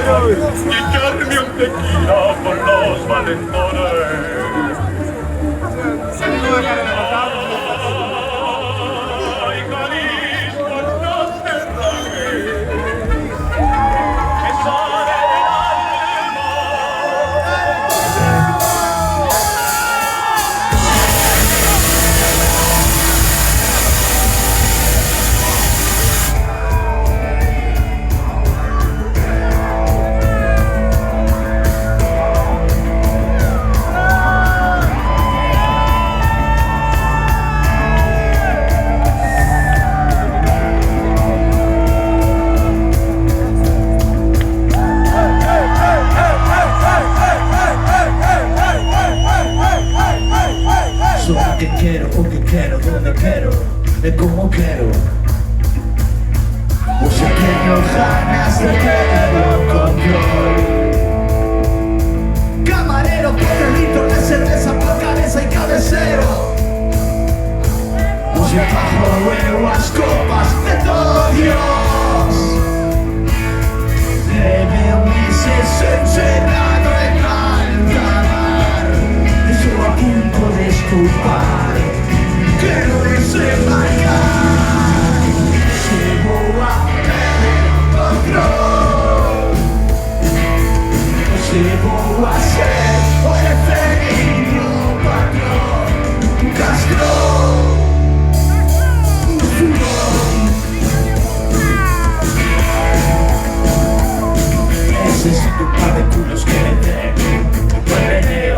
y echarme un tequila por los valentones. Ay, Jalisco, no te rajes, que sale del alma. Donde quiero, de cómo quiero. O sea, tengo ganas de tenerlo control. Camarero, con litro de cerveza por cabeza y cabecero. O sea, bajo las copas de todo Dios. Le veo meses encerrado en alta mar. Estoy a punto de estupar. Quiero desembarcar, llevo a perder control, llevo a ser jefe y no patrón, un castrón, un furón. Necesito un par de culos que me den un buen meneo.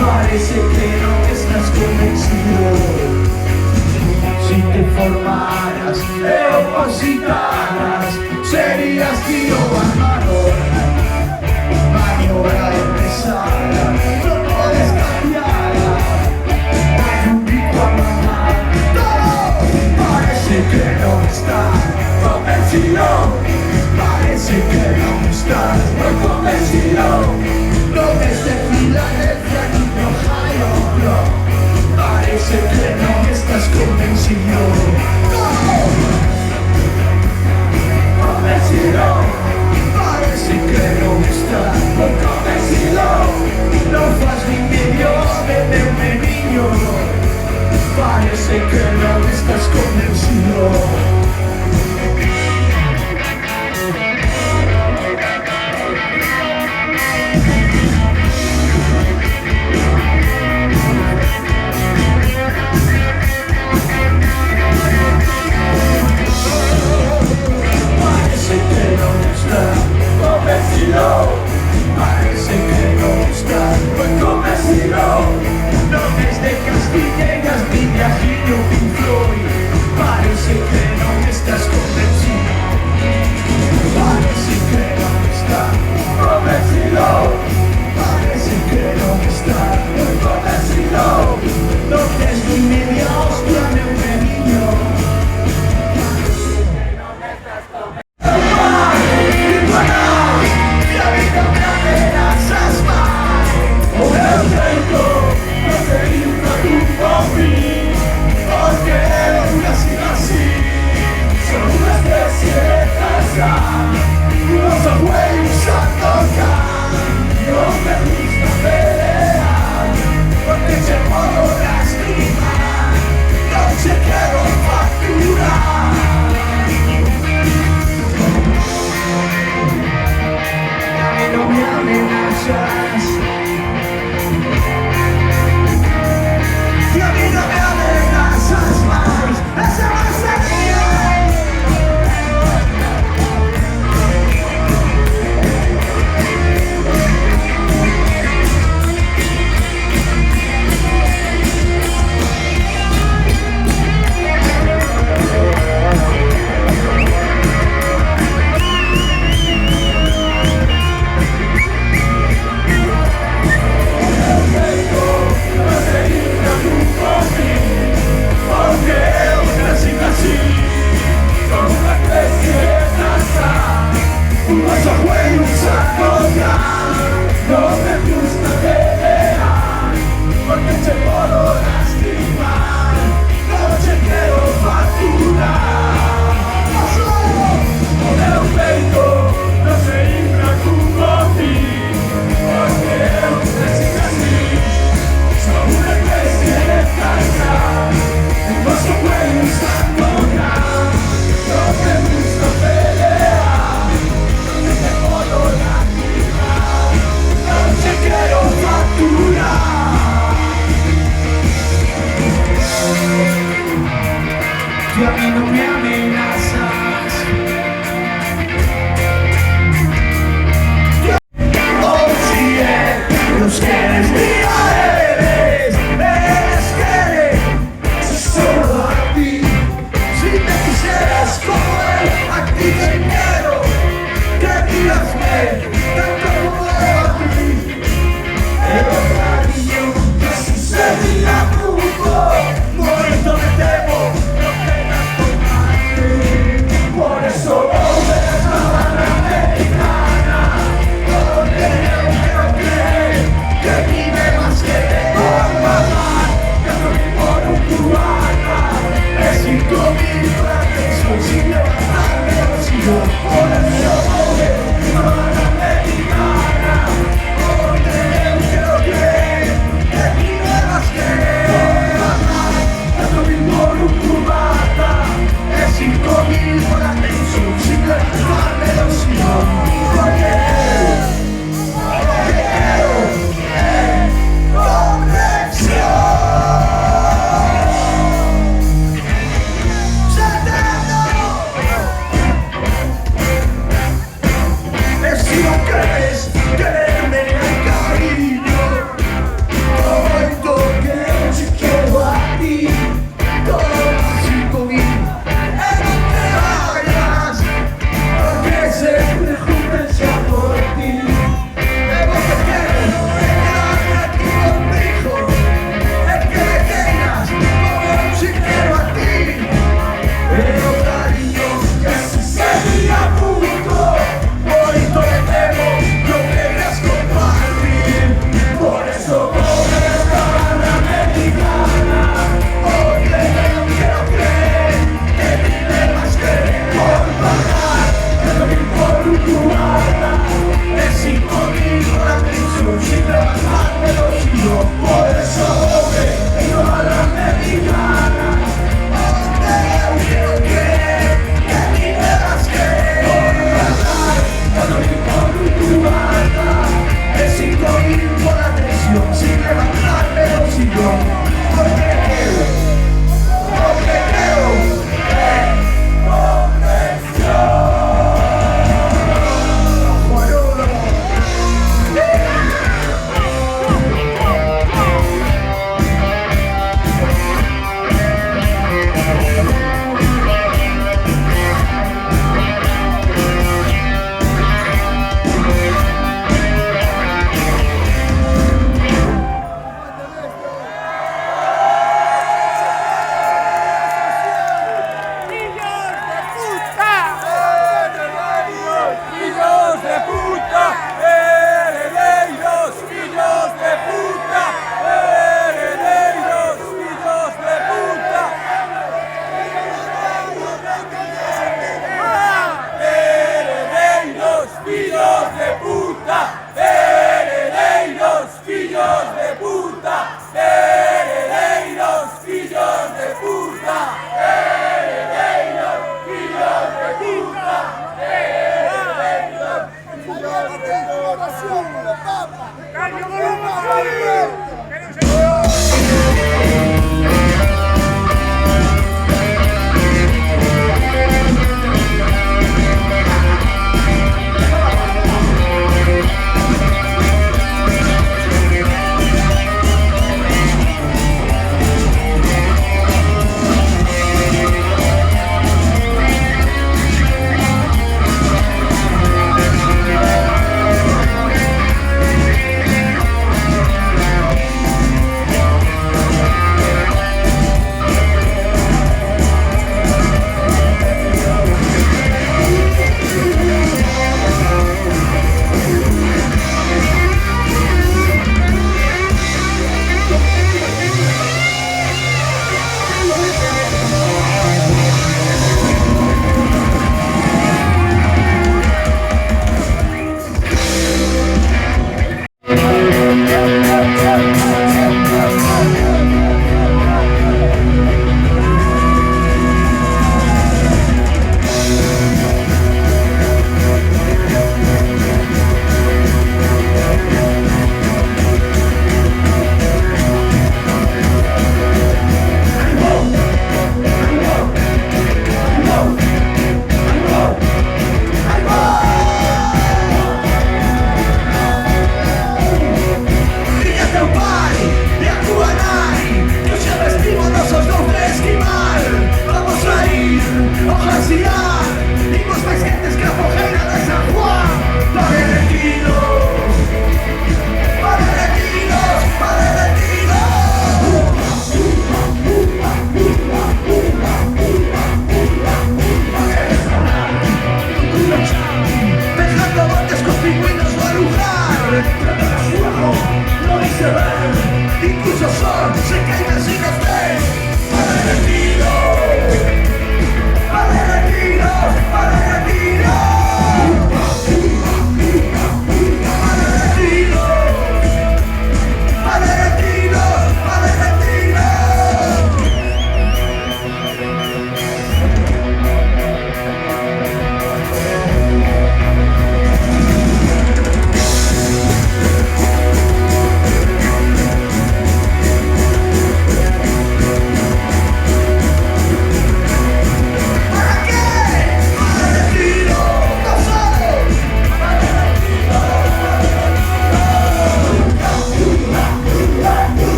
Parece que no estás convencido. Si te formaras, opositaras, serías tío Armado. Maniobra empezada, no puedes cambiarla. Hay un pico a mamá. Parece que no estás convencido. Parece que no estás muy convencido. No desde Filadelfia ni de Ohio, no. Parece que no estás convencido. Convencido. tocar, no se puede usar tocar. No me gusta pelear, porque te puedo lastimar. No te quiero facturar. A mí no me amenazas. Y a mí no me amenazas más. Esa va a ser mía.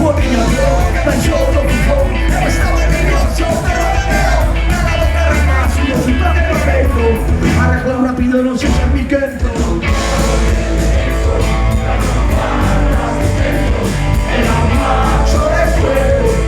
fuoco, pensiero profondo, e stavo nervioso, però nella boca era il massimo, sul piano corretto, arreglo rapido, non si sa mi canto. Era un macho de fuego,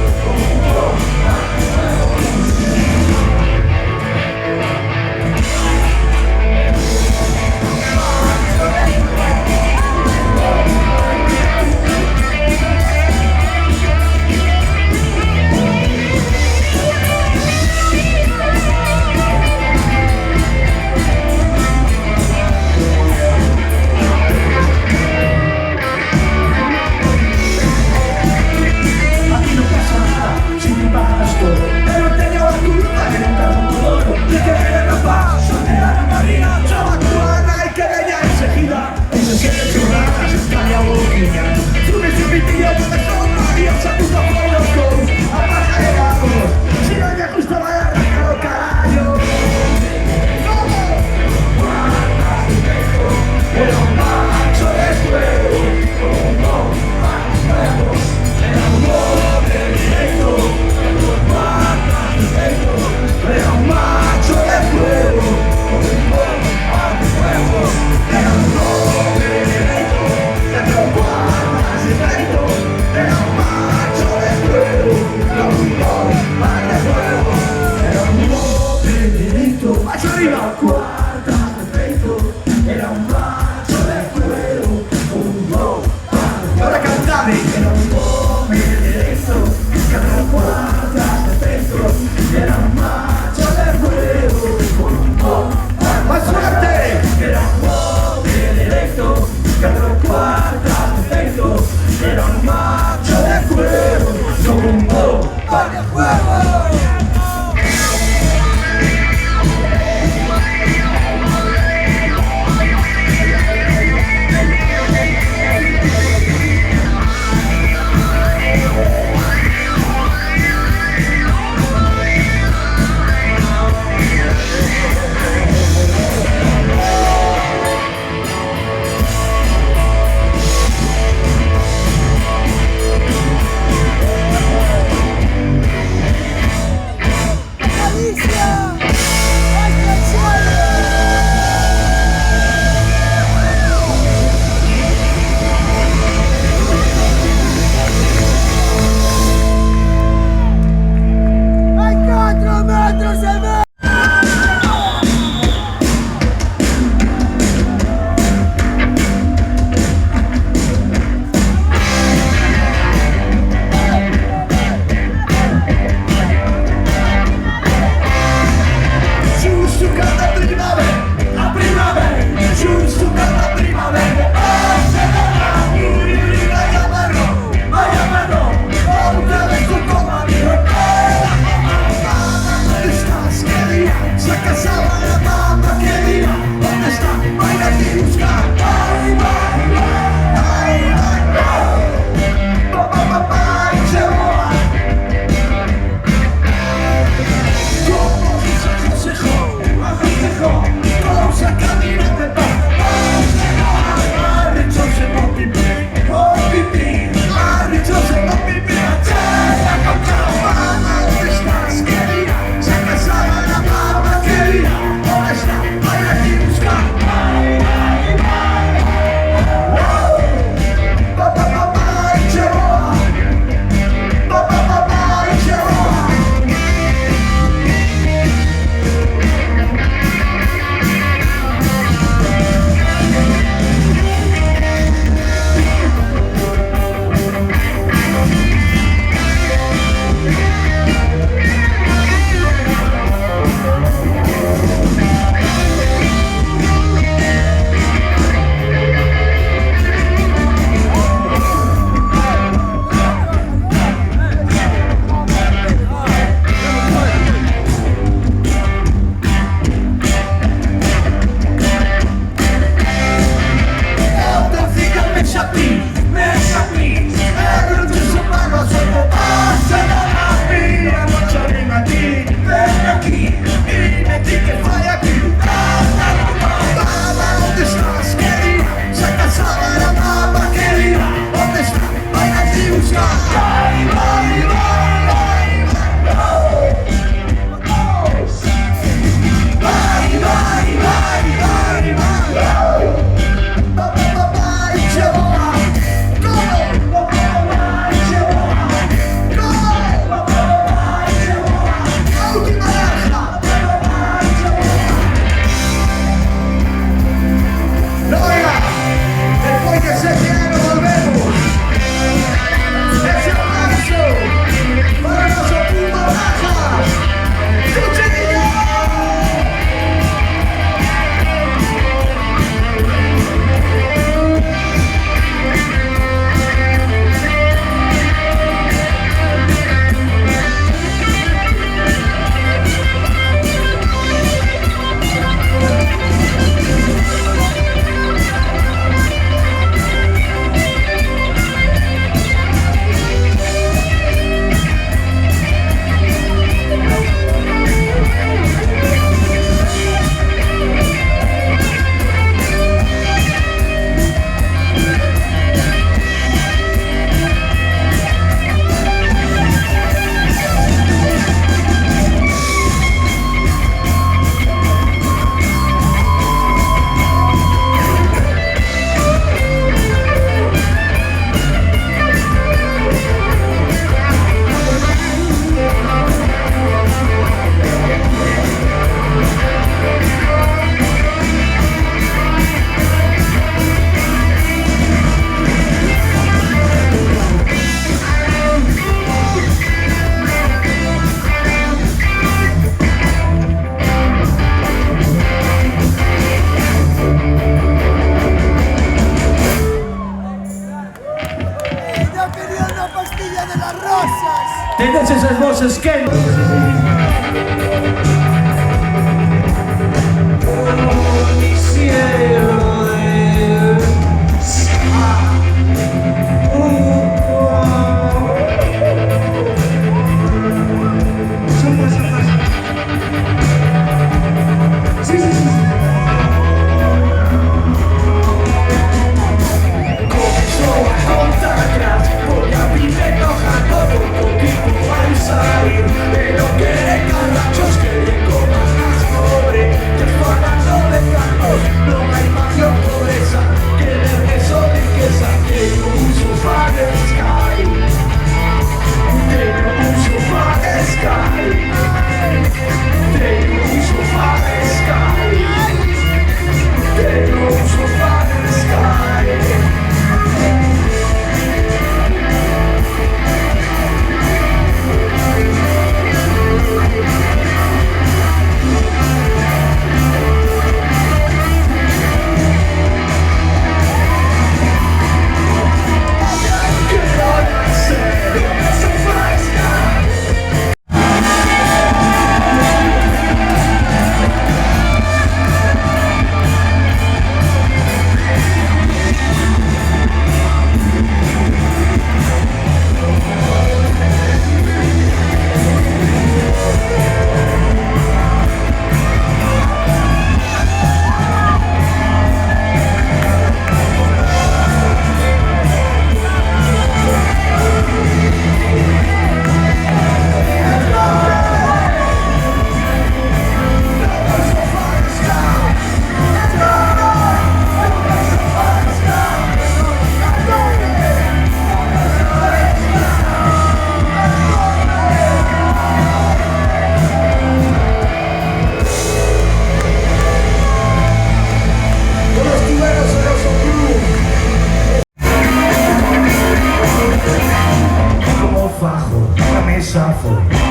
Tenés esas voces que...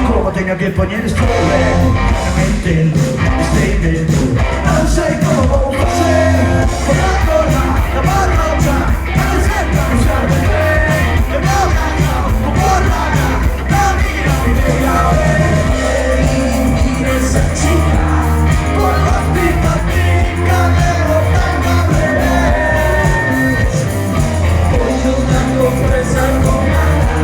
Como tengo que poner esto no me entiendo, este invento no sé cómo hacer. Por la cola, la barrocha, no sé pronunciar de fe. De boca, por la mira mi bella y esa chica, por las pipas picas de boca y madre. Hoy yo tengo presa con ganas.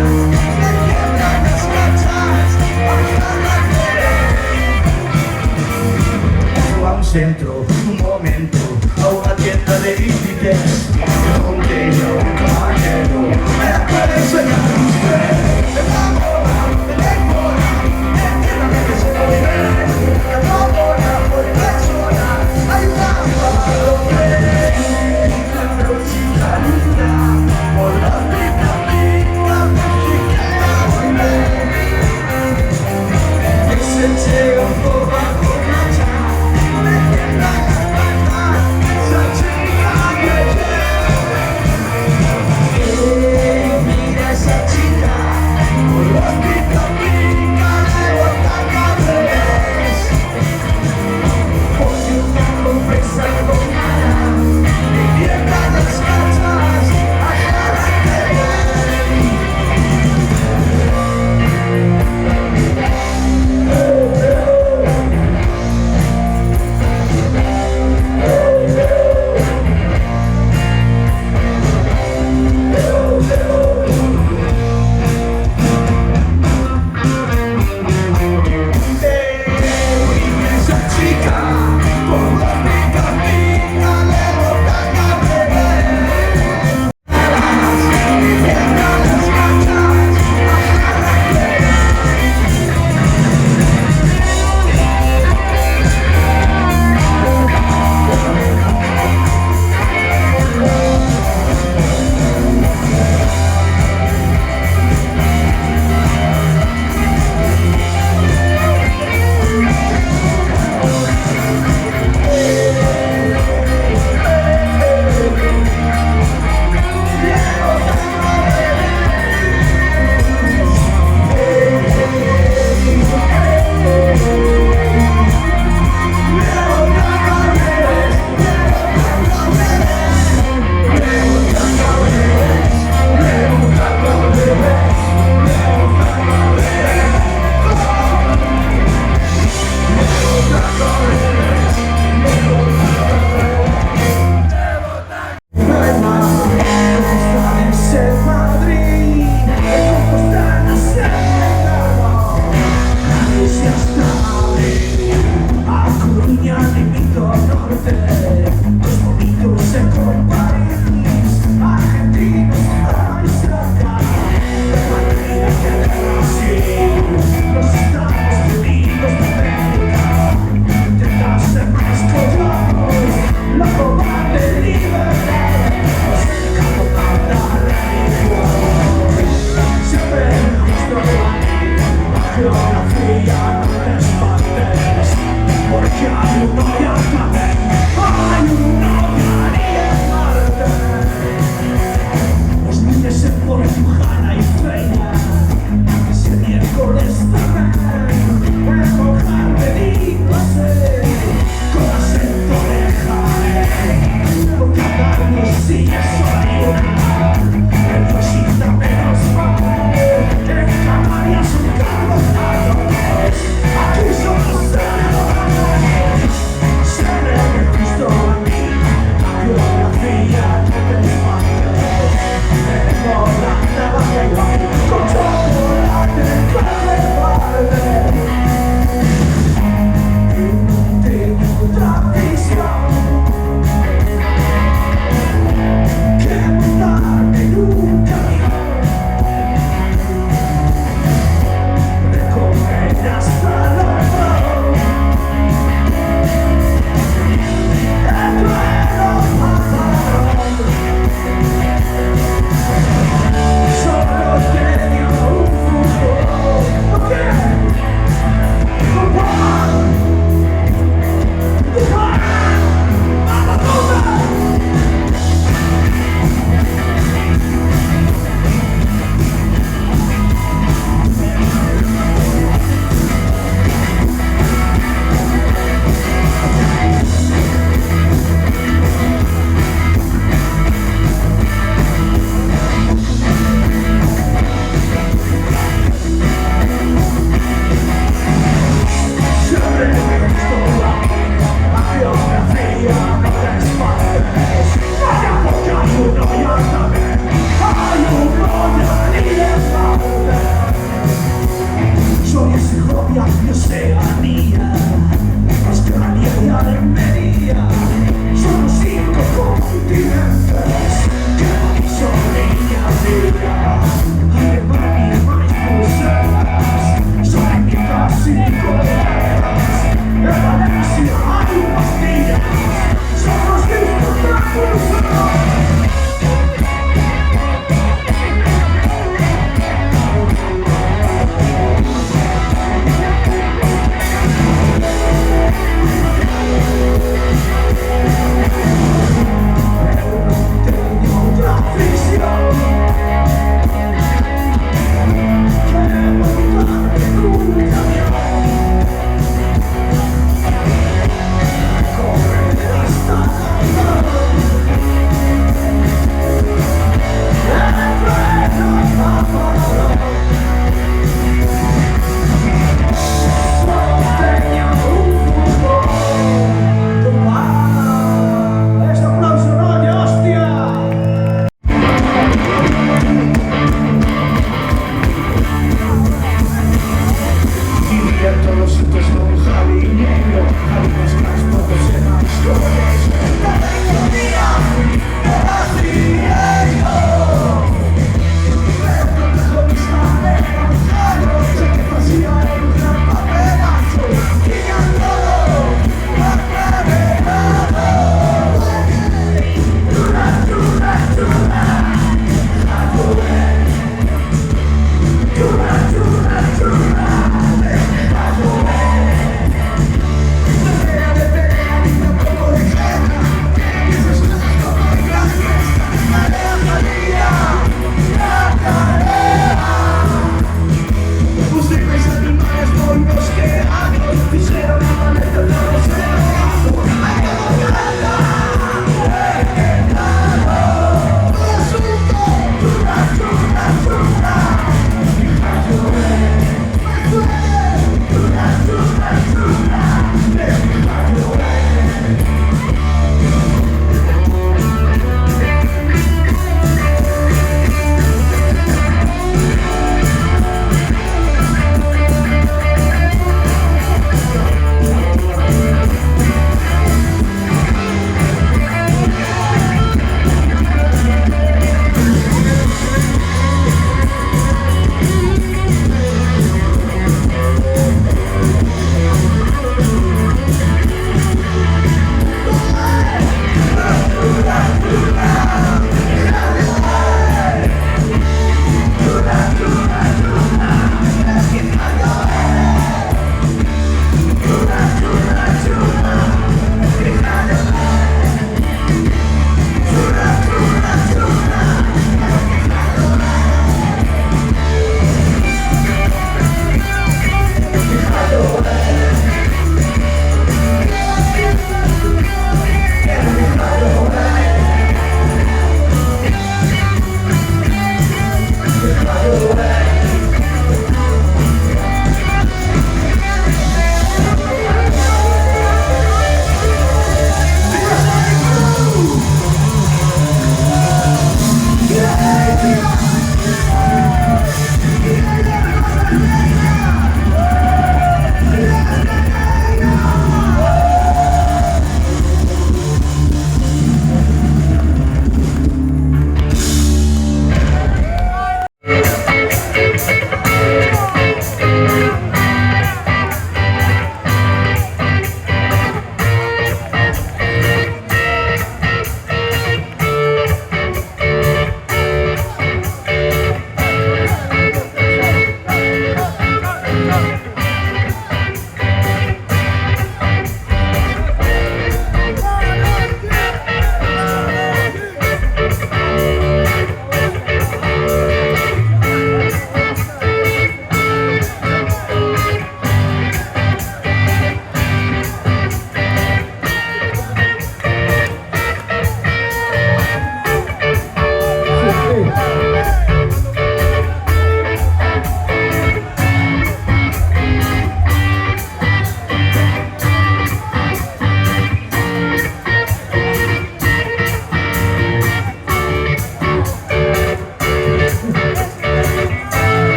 A un centro, un momento, a una tienda de Inditex. Yo contigo, un caballero, me la puede enseñar usted. Me enamora, me devora, entiéndame que se lo diré. Me enamora por persona, ayudando a lograr. La próxima linda, por la vida rica, mexicana, muy bien. Que se llega un poco bajo la chava.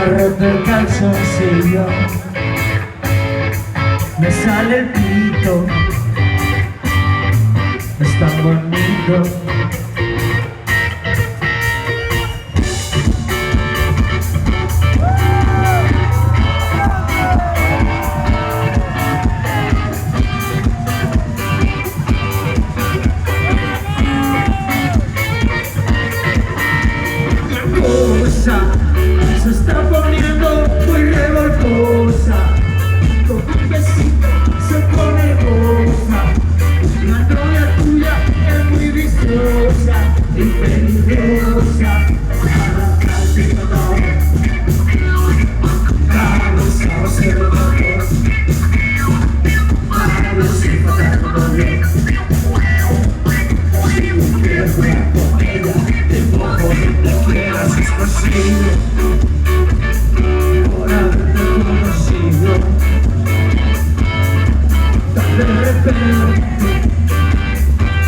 roto el calzoncillo, me sale el pito, es tan bonito. Se está poniendo muy revoltosa, con un besito se pone rosa. La novia tuya es muy viciosa y peligrosa. Arrancarte todo, cada besado se ve mejor, cada besito te revolvió. Si tú quieres jugar con ella, te pongo donde quieras, es posible. Por haberte conocido, tan de repente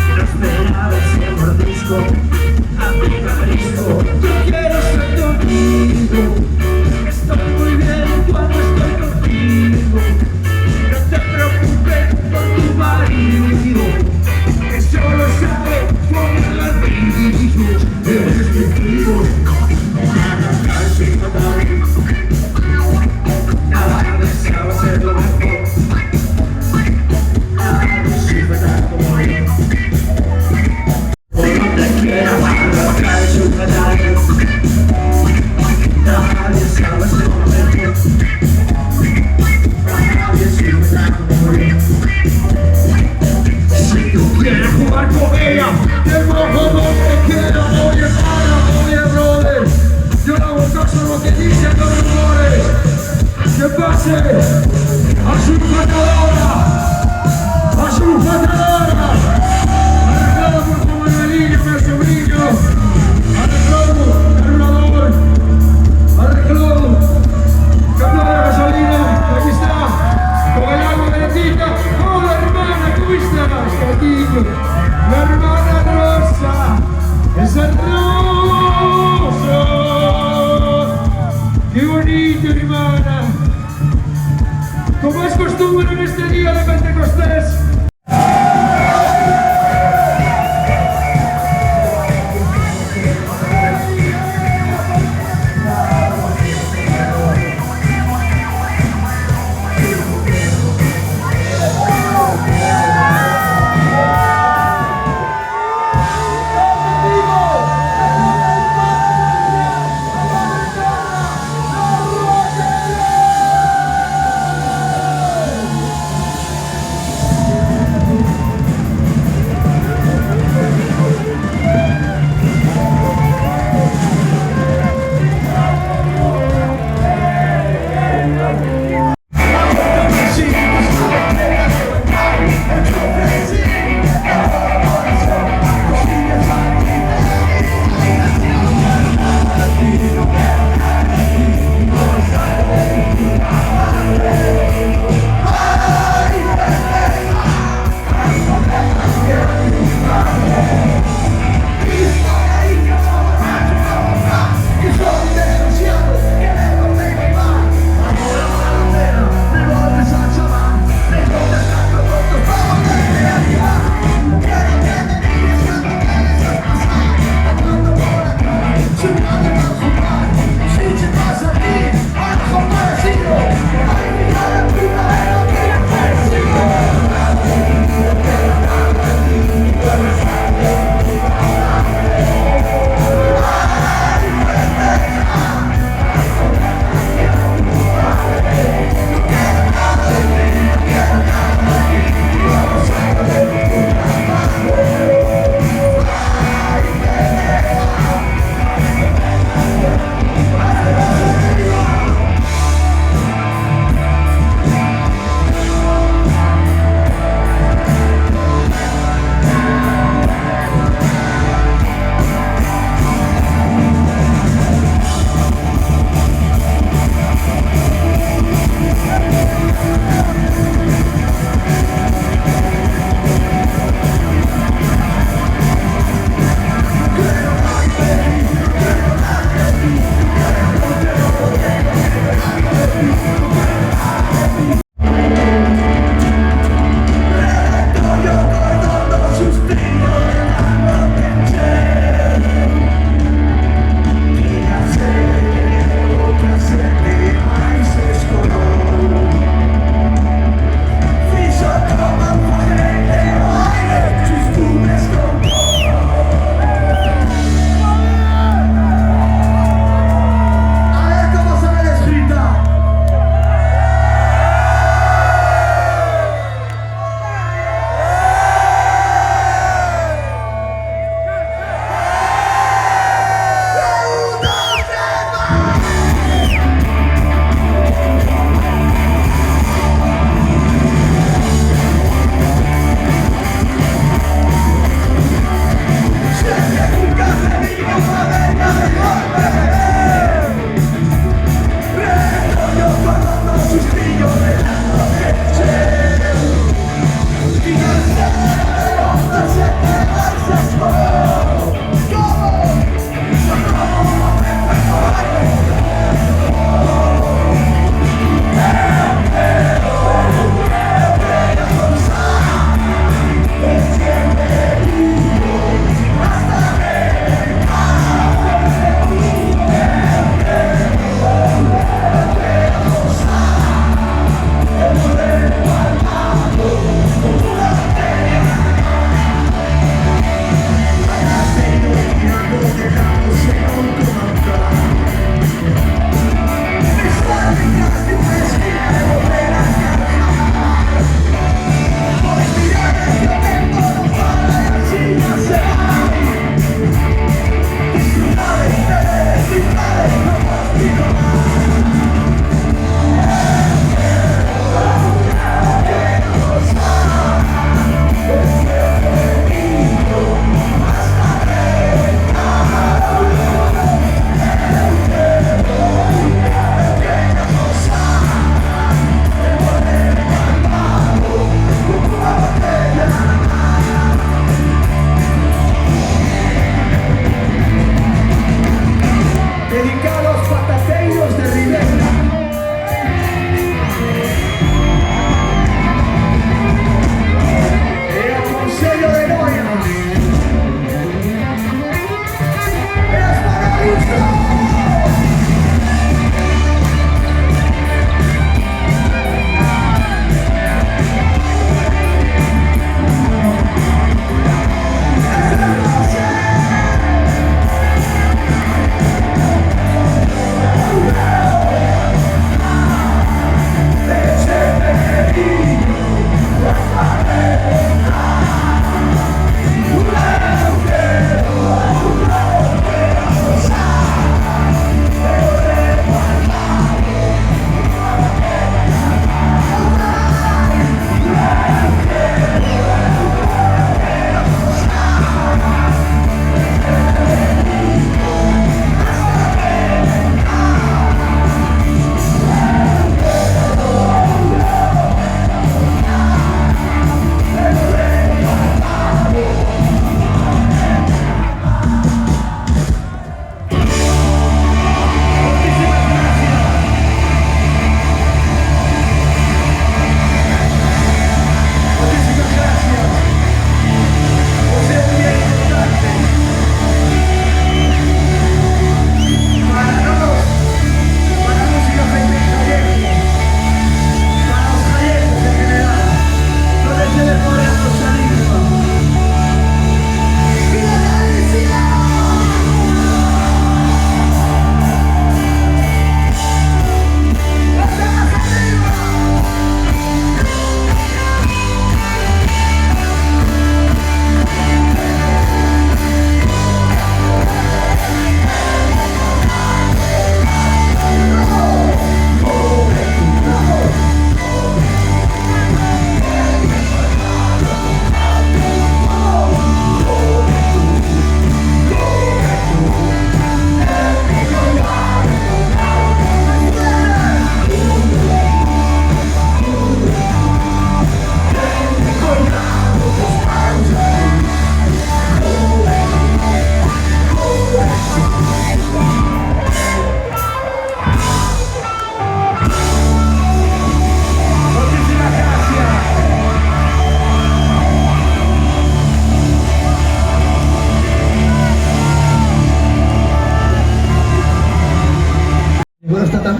no esperaba ese mordisco, amigo arisco. Yo quiero ser tu amigo, estoy muy bien cuando estoy contigo. No te preocupes por tu marido, que solo sabe poner al brillo. Eres mi tío, arrancarse y matar. Nada deseaba ser lo mejor, nada sirve tanto como yo. Por donde quiera arrancarse y matar. Nada deseaba ser lo mejor, nadie sirve tanto como yo. Si tú quieres jugar con ella, te mojo donde quiera. Oye pana, oye brother, yo no hago caso a lo que dicen los rumores. Que pase a su patadora, a su patadora. Arreglado por tu Manuelillo, mi sobrino. Arreglado, carburador. Arreglado, cambio de gasolina. Aquí está, con el agua calentita. Hola hermana, ¿cómo estás? Cariño, la hermana Rosa, esa Rosa. Qué bonito, hermana. Como es costumbre en este día de Pentecostés.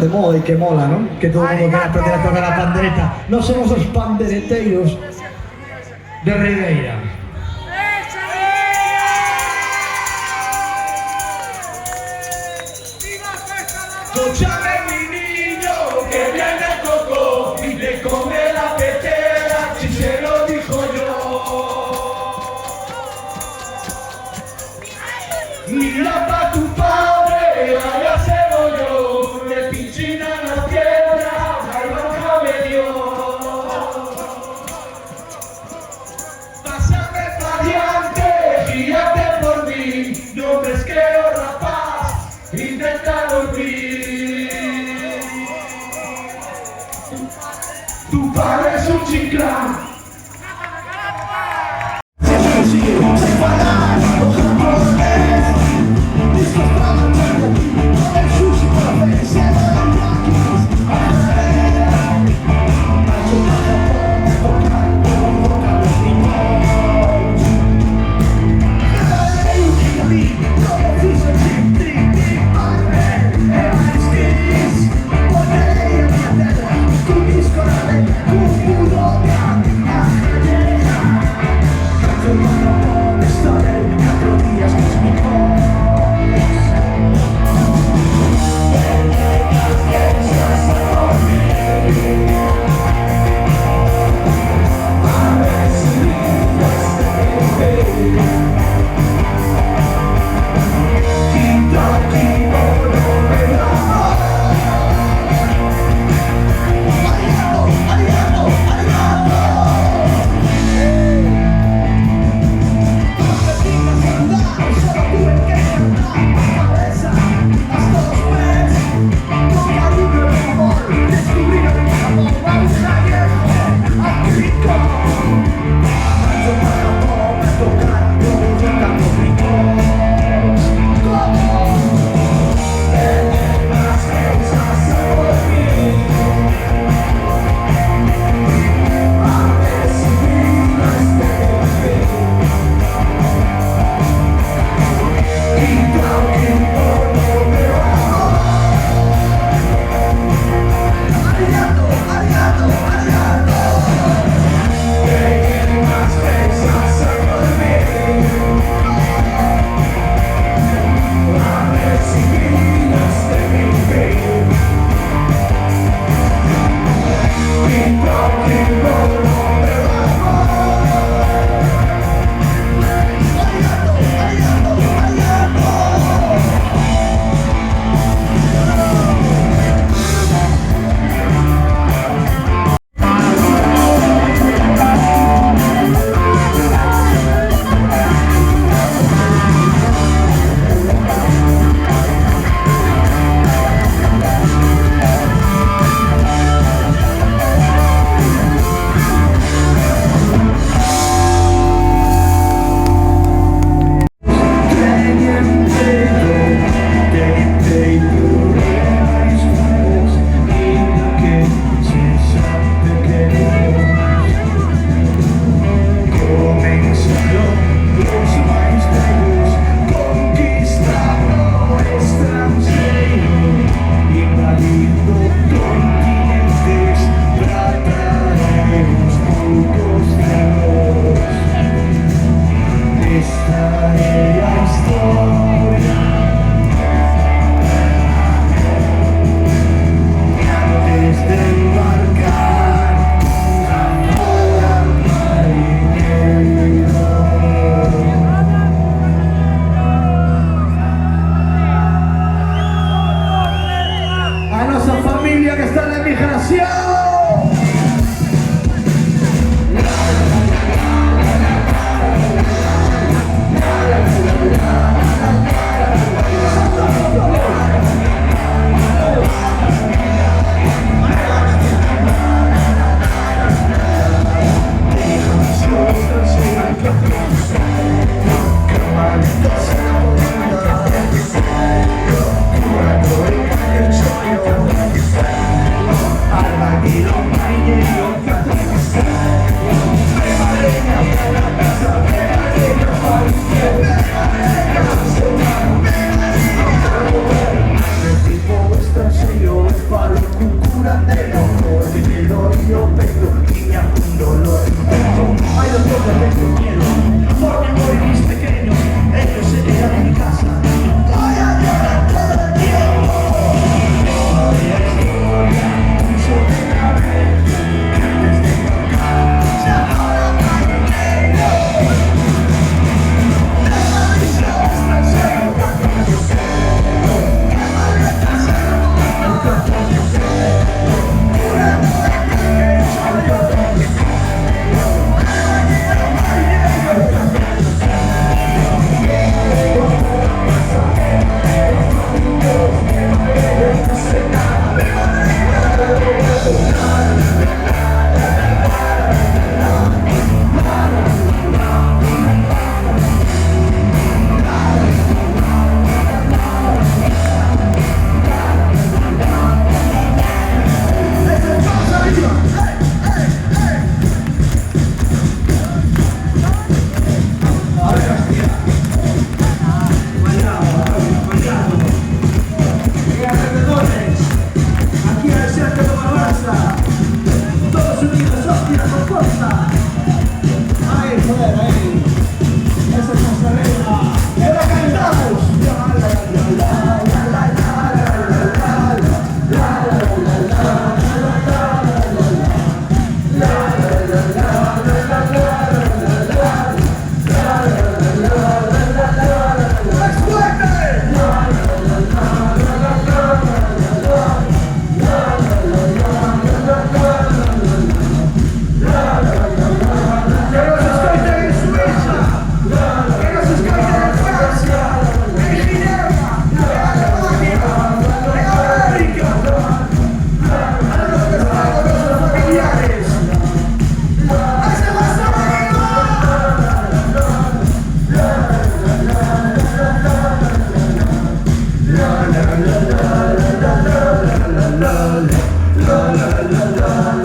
de moda y que mola, ¿no? Que todo el mundo quiere aprender a tocar la pandereta. No somos los pandereteiros de Ribeira. Escúchame mi niño, que viene el coco y te come la petera, si se lo dijo yo. Mira pa' tu padre, allá se volvió, le pinchina la piedra, barbaja me dio. Pásame pariente, guíate por mí, no me quiero rapaz, intenta dormir. Tu padre es un chiclán. Siempre sigo sin parar, los jamones. Discos para marchar de aquí, con el sushi por la fe, se lo dan yankees. Macho para tocar, como tocan los niños. Hey, you me, como fish and chip, trip, trip, padre, Evan Skis. Ponele a mi tela, cookies con avena, cucuroga, ajedreza. Macho para estar en 4 días cósmicos. Voy a llorar todo el tiempo. la la la la.